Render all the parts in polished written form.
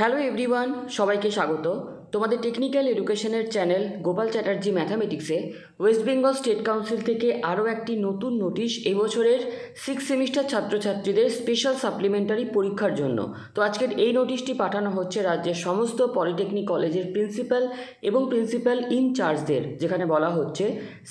Hello everyone, সবাইকে স্বাগত। তোমাদের টেকনিক্যাল এডুকেশনের চ্যানেল গোপাল চ্যাটার্জি ম্যাথামেটিক্সে ওয়েস্ট বেঙ্গল স্টেট কাউন্সিল থেকে আরও একটি নতুন নোটিশ এবছরের 6 সেমিস্টার ছাত্রছাত্রীদের স্পেশাল সাপ্লিমেন্টারি পরীক্ষার জন্য। তো আজকের এই নোটিশটি পাঠানো হচ্ছে রাজ্যের সমস্ত পলিটেকনিক কলেজের প্রিন্সিপাল এবং প্রিন্সিপাল ইনচার্জদের, যেখানে বলা হচ্ছে,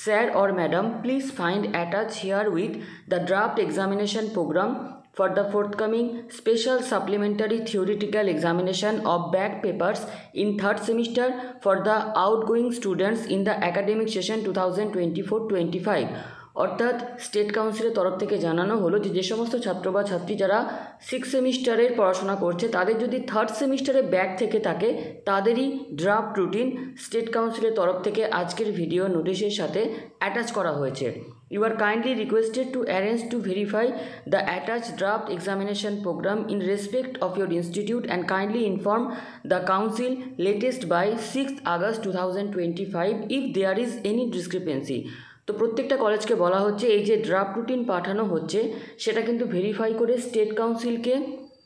sir or madam, please find attach here with the draft examination programme for the forthcoming special supplementary theoretical examination of back papers in third semester for the outgoing students in the academic session 2024-25। অর্থাৎ state কাউন্সিলের তরফ থেকে জানানো হলো যে সমস্ত ছাত্র বা ছাত্রী যারা 6 সেমিস্টারের পড়াশোনা করছে তাদের যদি থার্ড সেমিস্টারে ব্যাক থেকে থাকে তাদেরই ড্রাফট রুটিন স্টেট কাউন্সিলের তরফ থেকে আজকের ভিডিও নোটিশের সাথে অ্যাটাচ করা হয়েছে। You are kindly requested to arrange to verify the attached draft examination program in respect of your institute and kindly inform the council latest by 6th August 2025 if there is any discrepancy। তো প্রত্যেকটা কলেজকে বলা হচ্ছে এই যে draft routine পাঠানো হচ্ছে সেটা কিন্তু ভেরিফাই করে স্টেট কাউন্সিলকে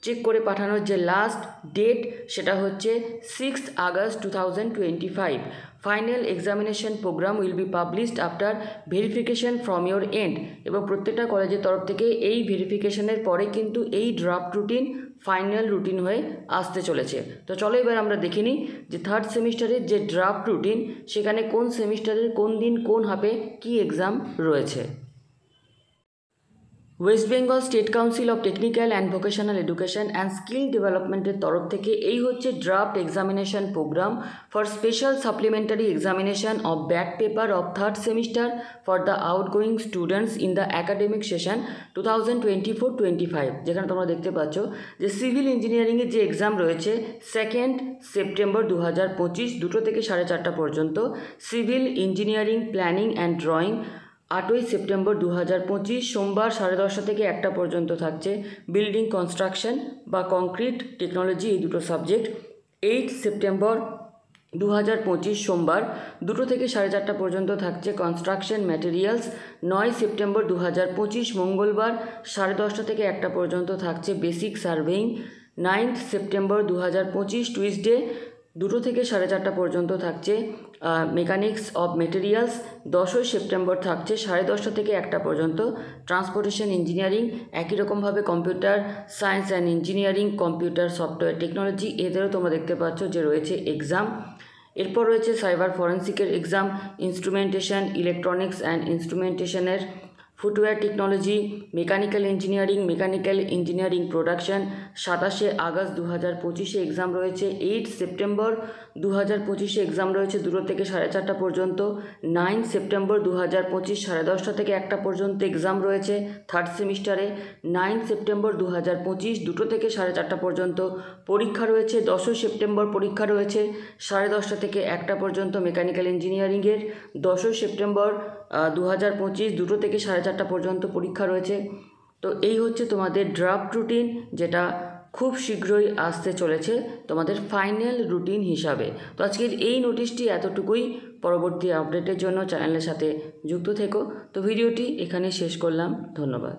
চেক করে পাঠানোর যে লাস্ট ডেট সেটা হচ্ছে 6th August 2025। Final examination programme will be published after verification from your end. এবং প্রত্যেকটা কলেজের তরফ থেকে এই ভেরিফিকেশনের পরে কিন্তু এই ড্রাফট রুটিন ফাইনাল রুটিন হয়ে আসতে চলেছে। তো চলো এবার আমরা দেখে নিই যে থার্ড সেমিস্টারের যে ড্রাফট রুটিন সেখানে কোন সেমিস্টারের কোন দিন কোন হাফে কী এক্সাম রয়েছে। West Bengal state Council of Technical and Vocational Education and Skill ডেভেলপমেন্টের তরফ থেকে এই হচ্ছে draft examination programme for special supplementary examination of back paper of third semester for the outgoing students in the academic session 2024-25। যেখানে তোমরা দেখতে পাচ্ছ যে সিভিল ইঞ্জিনিয়ারিংয়ের যে এক্সাম রয়েছে 2nd সেপ্টেম্বর 2025 2টো থেকে 4:30 পর্যন্ত, civil engineering planning and drawing 8ই সেপ্টেম্বর 2025 সোমবার 10:30 থেকে 1টা পর্যন্ত থাকছে বিল্ডিং কনস্ট্রাকশন বা কংক্রিট টেকনোলজি, এই দুটো সাবজেক্ট। 8 সেপ্টেম্বর 2025 সোমবার 2টো থেকে 4:30 পর্যন্ত থাকছে কনস্ট্রাকশন ম্যাটেরিয়ালস। 9 সেপ্টেম্বর 2025 মঙ্গলবার 10:30 থেকে 1টা পর্যন্ত থাকছে basic surveying. 9th September 2025 Tuesday 2টো থেকে 4:30 পর্যন্ত থাকছে মেকানিক্স অফ মেটেরিয়ালস। 10ই সেপ্টেম্বর থাকছে 10:30 থেকে 1টা পর্যন্ত ট্রান্সপোর্টেশন ইঞ্জিনিয়ারিং। একই রকমভাবে computer science and engineering, computer software technology, এদেরও তোমরা দেখতে পাচ্ছ যে রয়েছে এক্সাম। এরপর রয়েছে সাইবার ফরেন্সিকের এক্সাম, ইনস্ট্রুমেন্টেশন, ইলেকট্রনিক্স অ্যান্ড ইনস্ট্রুমেন্টেশনের, footwear technology, mechanical engineering production. 27শে আগস্ট 2025 এক্সাম রয়েছে। 8 সেপ্টেম্বর 2025 এক্সাম রয়েছে 2টো থেকে 4:30 পর্যন্ত। 9 সেপ্টেম্বর 2025 10:30 থেকে 1টা পর্যন্ত এক্সাম রয়েছে থার্ড সেমিস্টারে। 9 সেপ্টেম্বর 2025 2টো থেকে 4:30 পর্যন্ত পরীক্ষা রয়েছে। 10ই সেপ্টেম্বর পরীক্ষা রয়েছে 10:30 থেকে 1টা পর্যন্ত মেকানিক্যাল ইঞ্জিনিয়ারিংয়ের। 10ই সেপ্টেম্বর 2025 2টো থেকে 4:30 পর্যন্ত পরীক্ষা রয়েছে। তো এই হচ্ছে তোমাদের ড্রাফট রুটিন, যেটা খুব শীঘ্রই আসতে চলেছে তোমাদের ফাইনাল রুটিন হিসাবে। তো আজকের এই নোটিশটি এতটুকুই। পরবর্তী আপডেটের জন্য চ্যানেলের সাথে যুক্ত থেকো। তো ভিডিওটি এখানে শেষ করলাম। ধন্যবাদ।